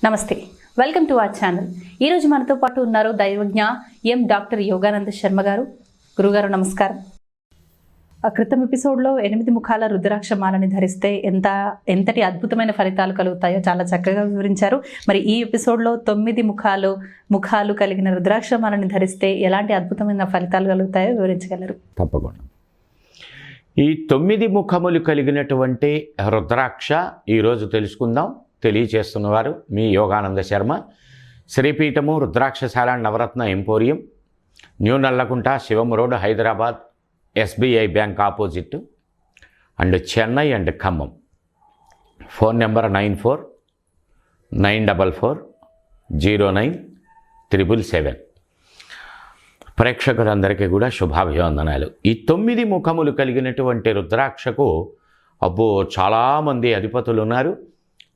నమస్తే, welcome to our channel. ఈరోజు మనతో పాటు ఉన్నారు దైవజ్ఞ డాక్టర్ యోగానంద శర్మ గారు. గురుగారు నమస్కారం. క్రితం ఎపిసోడ్లో 8 ముఖాల రుద్రాక్ష మాలని ధరిస్తే ఎంతటి అద్భుతమైన ఫలితాలు కలుగుతాయో చాలా చక్కగా వివరించారు. మరి ఈ ఎపిసోడ్లో 9 ముఖాలు కలిగిన రుద్రాక్ష మాలని ధరిస్తే ఎలాంటి అద్భుతమైన ఫలితాలు కలుగుతాయో వివరించగలరు? తప్పకుండా. ఈ 9 ముఖములు కలిగినటువంటి రుద్రాక్ష ఈరోజు తెలుసుకుందాం. తెలియచేస్తున్నవారు మీ యోగానంద శర్మ, శ్రీపీఠము రుద్రాక్షశాల Navaratna emporium, new Nallakunta, Shivam road, Hyderabad, SBI bank opposite and Chennai and Khammam. Phone number 9494409777. ప్రేక్షకులందరికీ కూడా శుభాభివందనాలు. ఈ 9 ముఖములు కలిగినటువంటి రుద్రాక్షకు చాలామంది అధిపతులు ఉన్నారు.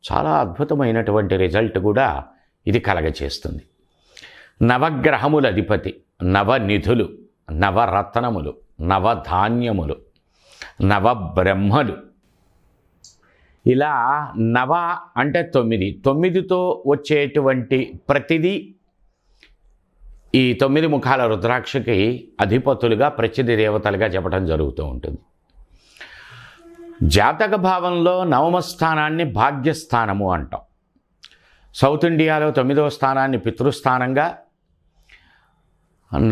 చాలా అద్భుతమైనటువంటి రిజల్ట్ కూడా ఇది కలగచేస్తుంది. నవగ్రహముల అధిపతి, నవనిధులు, నవరత్నములు, నవధాన్యములు, నవబ్రహ్మలు, ఇలా నవ అంటే 9, 9తో వచ్చేటువంటి ప్రతిదీ ఈ 9 ముఖాల రుద్రాక్షకి అధిపతులుగా ప్రత్యధి దేవతలుగా చెప్పడం జరుగుతూ ఉంటుంది. జాతక భావంలో 9వ స్థానాన్ని భాగ్యస్థానము అంటాం. సౌత్ ఇండియాలో 9వ స్థానాన్ని పితృస్థానంగా,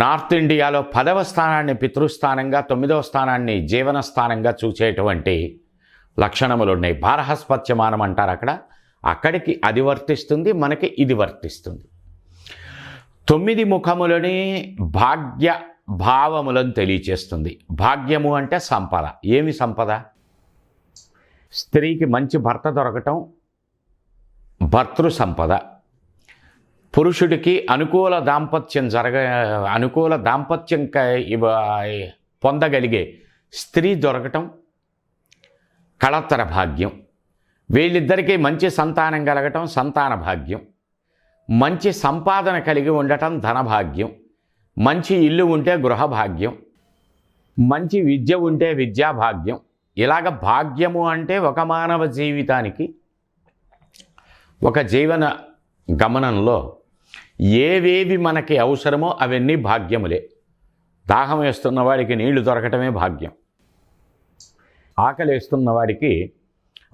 నార్త్ ఇండియాలో 10వ స్థానాన్ని పితృస్థానంగా, 9వ స్థానాన్ని జీవన స్థానంగా చూసేటువంటి లక్షణములు ఉన్నాయి. బారహస్పత్యమానం అంటారు అక్కడికి అది వర్తిస్తుంది, మనకి ఇది వర్తిస్తుంది. 9 ముఖములని భాగ్య భావములను తెలియచేస్తుంది. భాగ్యము అంటే సంపద. ఏమి సంపద? స్త్రీకి మంచి భర్త దొరకటం భర్తృ సంపద. పురుషుడికి అనుకూల దాంపత్యం పొందగలిగే స్త్రీ దొరకటం కళత్తర భాగ్యం. వీళ్ళిద్దరికీ మంచి సంతానం కలగటం సంతాన భాగ్యం. మంచి సంపాదన కలిగి ఉండటం ధనభాగ్యం. మంచి ఇల్లు ఉంటే గృహభాగ్యం. మంచి విద్య ఉంటే విద్యాభాగ్యం. ఇలాగ భాగ్యము అంటే ఒక మానవ జీవితానికి, ఒక జీవన గమనంలో ఏవేవి మనకి అవసరమో అవన్నీ భాగ్యములే. దాహం వేస్తున్న వాడికి నీళ్లు దొరకటమే భాగ్యం. ఆకలి వేస్తున్న వాడికి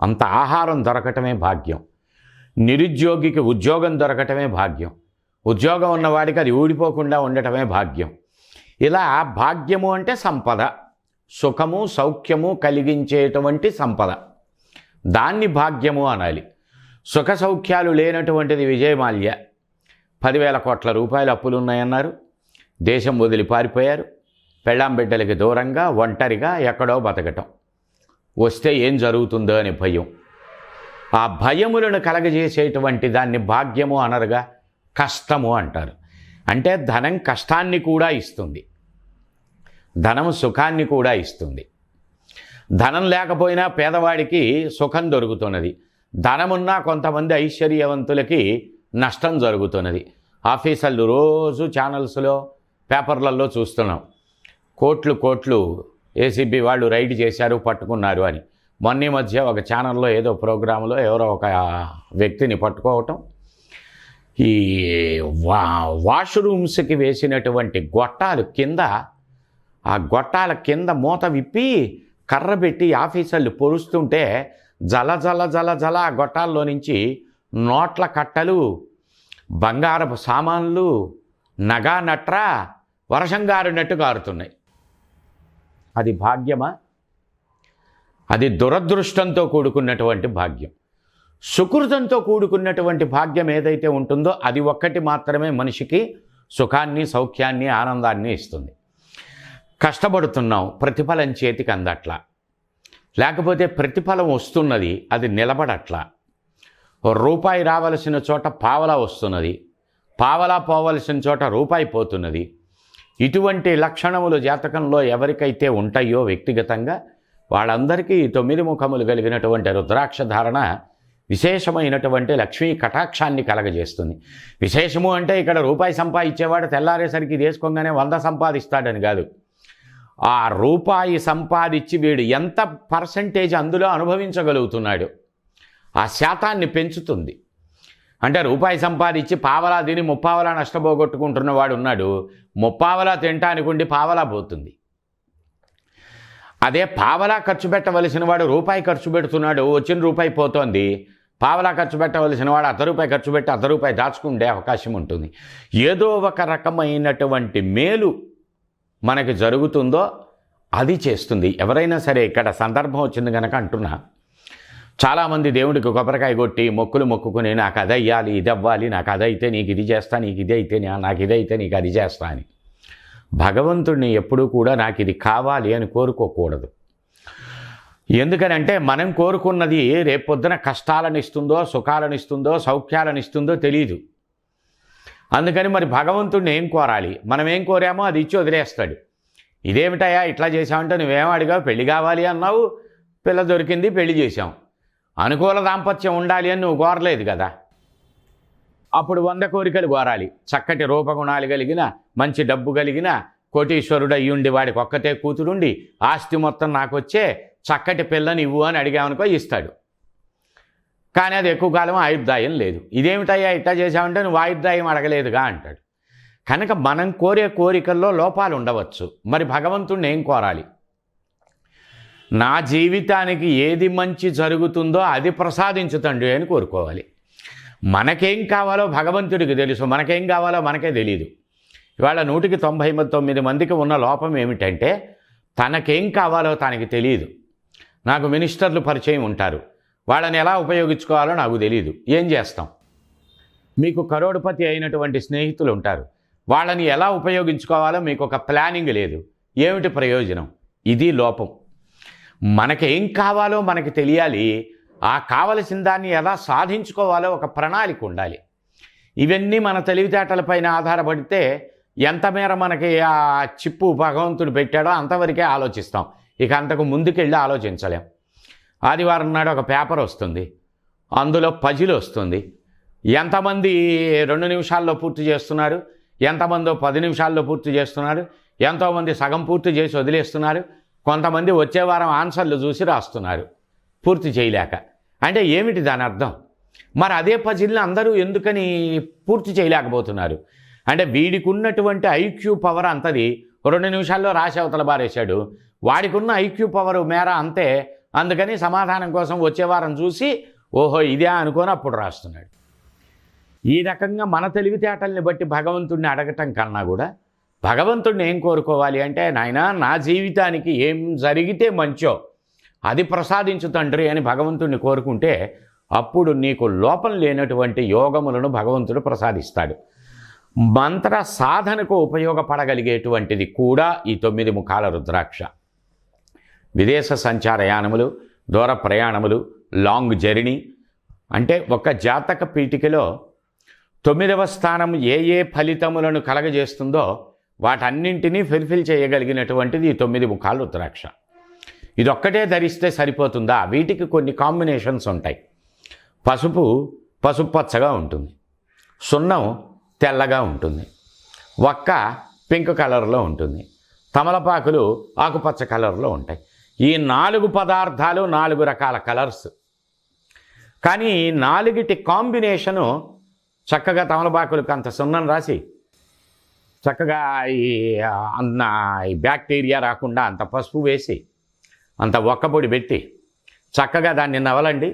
అంత ఆహారం దొరకటమే భాగ్యం. నిరుద్యోగికి ఉద్యోగం దొరకటమే భాగ్యం. ఉద్యోగం ఉన్నవాడికి అది ఊడిపోకుండా ఉండటమే భాగ్యం. ఇలా భాగ్యము అంటే సంపద, సుఖము సౌఖ్యము కలిగించేటువంటి సంపద, దాన్ని భాగ్యము అనాలి. సుఖ సౌఖ్యాలు లేనటువంటిది విజయమాల్య. 10,000 కోట్ల రూపాయలు అప్పులు ఉన్నాయన్నారు. దేశం వదిలి పారిపోయారు. పెళ్ళాం బిడ్డలకి దూరంగా ఒంటరిగా ఎక్కడో బతకటం. వస్తే ఏం జరుగుతుందో అని భయం. ఆ భయములను కలగజేసేటువంటి దాన్ని భాగ్యము అనరుగా, కష్టము అంటారు. అంటే ధనం కష్టాన్ని కూడా ఇస్తుంది, ధనం సుఖాన్ని కూడా ఇస్తుంది. ధనం లేకపోయినా పేదవాడికి సుఖం దొరుకుతున్నది. ధనమున్నా కొంతమంది ఐశ్వర్యవంతులకి నష్టం జరుగుతున్నది. ఆఫీసర్లు రోజు ఛానల్స్లో పేపర్లలో చూస్తున్నాం. కోట్లు ఏసీబీ వాళ్ళు రైడ్ చేశారు, పట్టుకున్నారు అని. మొన్న మధ్య ఒక ఛానల్లో ఏదో ప్రోగ్రాంలో ఎవరో ఒక వ్యక్తిని పట్టుకోవటం, ఈ వాష్రూమ్స్కి వేసినటువంటి గొట్టాలు కింద, ఆ గొట్టాల కింద మూత విప్పి కర్ర పెట్టి ఆఫీసర్లు పొరుస్తుంటే జల జల జల జల ఆ గొట్టాల్లో నుంచి నోట్ల కట్టలు, బంగారపు సామాన్లు, నగా నట్ర వర్షం గారినట్టు కారుతున్నాయి. అది భాగ్యమా? అది దురదృష్టంతో కూడుకున్నటువంటి భాగ్యం. సుకృతంతో కూడుకున్నటువంటి భాగ్యం ఏదైతే ఉంటుందో అది ఒక్కటి మాత్రమే మనిషికి సుఖాన్ని సౌఖ్యాన్ని ఆనందాన్ని ఇస్తుంది. కష్టపడుతున్నాం, ప్రతిఫలం చేతికి అందట్లా, లేకపోతే ప్రతిఫలం వస్తున్నది అది నిలబడట్లా. రూపాయి రావలసిన చోట పావలా వస్తున్నది, పావలా పోవలసిన చోట రూపాయి పోతున్నది. ఇటువంటి లక్షణములు జాతకంలో ఎవరికైతే ఉంటాయో వ్యక్తిగతంగా వాళ్ళందరికీ 9 ముఖములు కలిగినటువంటి రుద్రాక్ష ధారణ విశేషమైనటువంటి లక్ష్మీ కటాక్షాన్ని కలగజేస్తుంది. విశేషము అంటే ఇక్కడ రూపాయి సంపాదించేవాడు తెల్లారేసరికి వేసుకోగానే 100 సంపాదిస్తాడని కాదు. ఆ రూపాయి సంపాదించి వీడు ఎంత పర్సంటేజ్ అందులో అనుభవించగలుగుతున్నాడు ఆ శాతాన్ని పెంచుతుంది. అంటే రూపాయి సంపాదించి పావలా తిని ముప్పావలా నష్టపోగొట్టుకుంటున్నవాడు ఉన్నాడు. ముప్పావలా తినటానికి ఉండి పావలా పోతుంది. అదే పావలా ఖర్చు పెట్టవలసిన వాడు రూపాయి ఖర్చు పెడుతున్నాడు, వచ్చిన రూపాయి పోతోంది. పావలా ఖర్చు పెట్టవలసిన వాడు ₹1 ఖర్చు పెట్టి ₹1 దాచుకుండే అవకాశం ఉంటుంది. ఏదో ఒక రకమైనటువంటి మేలు మనకి జరుగుతుందో అది చేస్తుంది. ఎవరైనా సరే, ఇక్కడ సందర్భం వచ్చింది కనుక అంటున్నా, చాలామంది దేవుడికి కొబ్బరికాయ కొట్టి మొక్కులు మొక్కుకుని నాకు అది అయ్యాలి, ఇది అవ్వాలి, నాకు అది అయితే నీకు ఇది చేస్తా, నీకు ఇది అయితే నాకు ఇది అయితే నీకు అది చేస్తా అని. భగవంతుడిని ఎప్పుడూ కూడా నాకు ఇది కావాలి అని కోరుకోకూడదు. ఎందుకనంటే మనం కోరుకున్నది రేపొద్దున కష్టాలను ఇస్తుందో, సుఖాలను ఇస్తుందో, సౌఖ్యాలను ఇస్తుందో తెలియదు. అందుకని మరి భగవంతుడిని ఏం కోరాలి? మనం ఏం కోరామో అది ఇచ్చి వదిలేస్తాడు. ఇదేమిటయా ఇట్లా చేసామంటే నువ్వేం అడిగావు, పెళ్లి కావాలి అన్నావు, పిల్ల దొరికింది, పెళ్లి చేశాం. అనుకూల దాంపత్యం ఉండాలి అని నువ్వు కోరలేదు కదా. అప్పుడు 100 కోరికలు కోరాలి. చక్కటి రూపగుణాలు కలిగిన, మంచి డబ్బు కలిగిన, కోటీశ్వరుడు అయ్యుండి వాడికి ఒక్కతే కూతురుండి ఆస్తి మొత్తం నాకు వచ్చే చక్కటి పిల్లని ఇవ్వు అని అడిగామనుకో ఇస్తాడు. కానీ అది ఎక్కువ కాలం ఆయుర్దాయం లేదు. ఇదేమిటయ్యా ఇట్లా చేసామంటే నువ్వు ఆయుర్దాయం అడగలేదుగా అంటాడు. కనుక మనం కోరే కోరికల్లో లోపాలు ఉండవచ్చు. మరి భగవంతుడిని ఏం కోరాలి? నా జీవితానికి ఏది మంచి జరుగుతుందో అది ప్రసాదించు తండ్రి అని కోరుకోవాలి. మనకేం కావాలో భగవంతుడికి తెలుసు, మనకేం కావాలో మనకే తెలియదు. ఇవాళ 199 మందికి ఉన్న లోపం ఏమిటంటే తనకేం కావాలో తనకి తెలియదు. నాకు మినిస్టర్లు పరిచయం ఉంటారు, వాళ్ళని ఎలా ఉపయోగించుకోవాలో నాకు తెలియదు. ఏం చేస్తాం? మీకు కరోడుపతి అయినటువంటి స్నేహితులు ఉంటారు, వాళ్ళని ఎలా ఉపయోగించుకోవాలో మీకు ఒక ప్లానింగ్ లేదు. ఏమిటి ప్రయోజనం? ఇది లోపం. మనకేం కావాలో మనకి తెలియాలి, ఆ కావలసిన దాన్ని ఎలా సాధించుకోవాలో ఒక ప్రణాళిక ఉండాలి. ఇవన్నీ మన తెలివితేటలపైన ఆధారపడితే ఎంత మేర మనకి ఆ చిప్పు భగవంతుడు పెట్టాడో అంతవరకే ఆలోచిస్తాం. ఇక అంతకు ముందుకెళ్ళి ఆలోచించలేం. ఆదివారం నాడు ఒక పేపర్ వస్తుంది, అందులో పజిల్ వస్తుంది. ఎంతమంది 2 నిమిషాల్లో పూర్తి చేస్తున్నారు, ఎంతమందో 10 నిమిషాల్లో పూర్తి చేస్తున్నారు, ఎంతోమంది సగం పూర్తి చేసి వదిలేస్తున్నారు, కొంతమంది వచ్చే వారం ఆన్సర్లు చూసి రాస్తున్నారు పూర్తి చేయలేక. అంటే ఏమిటి దాని అర్థం? మరి అదే పజిల్ని అందరూ ఎందుకని పూర్తి చేయలేకపోతున్నారు? అంటే వీడికి ఉన్నటువంటి ఐక్యూ పవర్ అంతది 2 నిమిషాల్లో రాసి అవతల బారేశాడు. వాడికి ఉన్న ఐక్యూ పవర్ మేర అంతే. అందుకని సమాధానం కోసం వచ్చే వారం చూసి ఓహో ఇదే అనుకొని అప్పుడు రాస్తున్నాడు. ఈ రకంగా మన తెలివితేటల్ని బట్టి భగవంతుడిని అడగటం కన్నా కూడా భగవంతుడిని ఏం కోరుకోవాలి అంటే, నాయనా నా జీవితానికి ఏం జరిగితే మంచో అది ప్రసాదించు తండ్రి అని భగవంతుడిని కోరుకుంటే అప్పుడు నీకు లోపం లేనటువంటి యోగములను భగవంతుడు ప్రసాదిస్తాడు. మంత్ర సాధనకు ఉపయోగపడగలిగేటువంటిది కూడా ఈ 9 ముఖాల రుద్రాక్ష. విదేశ సంచారయానములు, దూర ప్రయాణములు, లాంగ్ జర్నీ, అంటే ఒక జాతక పీఠికలో 9వ స్థానం ఏ ఏ ఫలితములను కలగజేస్తుందో వాటన్నింటినీ ఫుల్ఫిల్ చేయగలిగినటువంటిది ఈ 9 ముఖాల రుద్రాక్ష. ఇదొక్కటే ధరిస్తే సరిపోతుందా? వీటికి కొన్ని కాంబినేషన్స్ ఉంటాయి. పసుపు పసుపచ్చగా ఉంటుంది, సున్నం తెల్లగా ఉంటుంది, వక్క పింక్ కలర్లో ఉంటుంది, తమలపాకులు ఆకుపచ్చ కలర్లో ఉంటాయి. ఈ 4 పదార్థాలు 4 రకాల కలర్స్. కానీ ఈ 4టి కాంబినేషను చక్కగా తమలపాకులకు అంత సున్నం రాసి, చక్కగా ఈ బ్యాక్టీరియా రాకుండా అంత పసుపు వేసి, అంత ఒక్కపొడి పెట్టి చక్కగా దాన్ని నవలండి.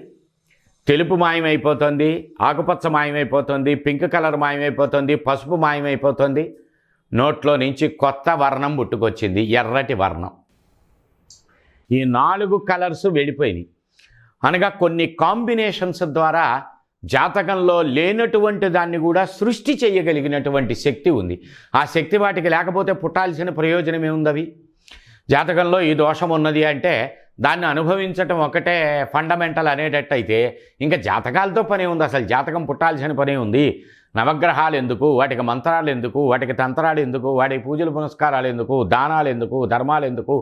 తెలుపు మాయమైపోతుంది, ఆకుపచ్చ మాయమైపోతుంది, పింక్ కలర్ మాయమైపోతుంది, పసుపు మాయమైపోతుంది. నోట్లో నుంచి కొత్త వర్ణం పుట్టుకొచ్చింది, ఎర్రటి వర్ణం. ఈ 4 కలర్స్ వెళ్ళిపోయినాయి. అనగా కొన్ని కాంబినేషన్స్ ద్వారా జాతకంలో లేనటువంటి దాన్ని కూడా సృష్టి చేయగలిగినటువంటి శక్తి ఉంది. ఆ శక్తి వాటికి లేకపోతే పుట్టాల్సిన ప్రయోజనం ఏముంది? అవి జాతకంలో ఈ దోషం ఉన్నది అంటే దాన్ని అనుభవించటం ఒకటే ఫండమెంటల్ అనేటట్టయితే ఇంకా జాతకాలతో పని ఉంది. అసలు జాతకం పుట్టాల్సిన పని ఉంది. నవగ్రహాలు ఎందుకు, వాటికి మంత్రాలు ఎందుకు, వాటికి తంత్రాలు ఎందుకు, వాటికి పూజలు పునస్కారాలు ఎందుకు, దానాలు ఎందుకు, ధర్మాలు ఎందుకు,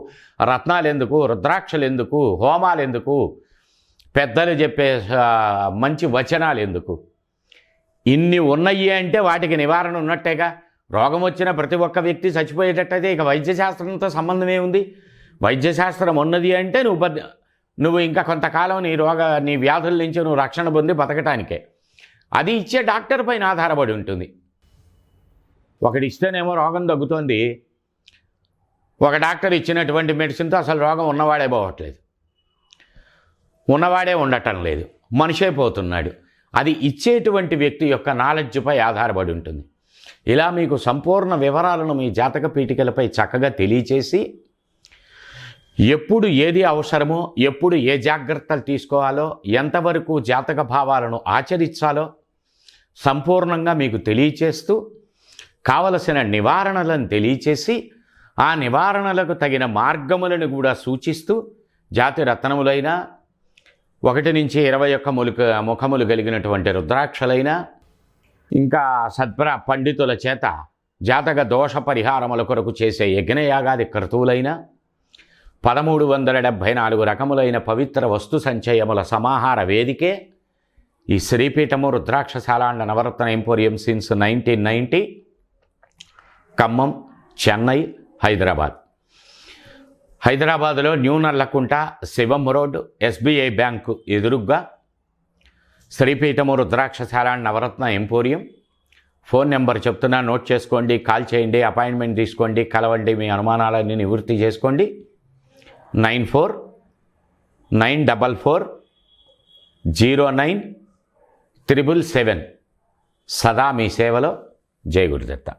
రత్నాలు ఎందుకు, రుద్రాక్షలు ఎందుకు, హోమాలు ఎందుకు, పెద్దలు చెప్పే మంచి వచనాలు ఎందుకు? ఇన్ని ఉన్నాయి అంటే వాటికి నివారణ ఉన్నట్టేగా. రోగం వచ్చిన ప్రతి ఒక్క వ్యక్తి చచ్చిపోయేటట్టయితే ఇక వైద్యశాస్త్రంతో సంబంధమే ఉంది. వైద్యశాస్త్రం ఉన్నది అంటే నువ్వు ఇంకా కొంతకాలం నీ వ్యాధుల నుంచి నువ్వు రక్షణ పొంది బతకటానికే. అది ఇచ్చే డాక్టర్ పైన ఆధారపడి ఉంటుంది. ఒకటి ఇస్తేనేమో రోగం తగ్గుతోంది, ఒక డాక్టర్ ఇచ్చినటువంటి మెడిసిన్తో అసలు రోగం ఉన్నవాడే పోవట్లేదు, ఉన్నవాడే ఉండటం లేదు, మనిషే పోతున్నాడు. అది ఇచ్చేటువంటి వ్యక్తి యొక్క నాలెడ్జ్పై ఆధారపడి ఉంటుంది. ఇలా మీకు సంపూర్ణ వివరాలను మీ జాతక పీఠికలపై చక్కగా తెలియచేసి ఎప్పుడు ఏది అవసరమో, ఎప్పుడు ఏ జాగ్రత్తలు తీసుకోవాలో, ఎంతవరకు జాతక భావాలను ఆచరించాలో సంపూర్ణంగా మీకు తెలియచేస్తూ కావలసిన నివారణలను తెలియచేసి ఆ నివారణలకు తగిన మార్గములను కూడా సూచిస్తూ జాతి రత్నములైన 1 నుంచి 21 ముఖములు కలిగినటువంటి రుద్రాక్షలైన ఇంకా పండితుల చేత జాతక దోష పరిహారముల కొరకు చేసే యజ్ఞయాగాది క్రతువులైన 1374 రకములైన పవిత్ర వస్తు సంచయముల సమాహార వేదికే ఈ శ్రీపీఠము రుద్రాక్షశాల and Navaratna emporium since 1990, Khammam, Chennai, Hyderabad. హైదరాబాదులో new Nallakunta, Shivam road, SBI bank ఎదురుగ్గా శ్రీపీఠము రుద్రాక్షశాల and Navaratna emporium. Phone number చెప్తున్నా, నోట్ చేసుకోండి, కాల్ చేయండి, అపాయింట్మెంట్ తీసుకోండి, కలవండి, మీ అనుమానాలన్నీ నివృత్తి చేసుకోండి. 9494409777. సదా మీ సేవలో. జై గురుదత్త.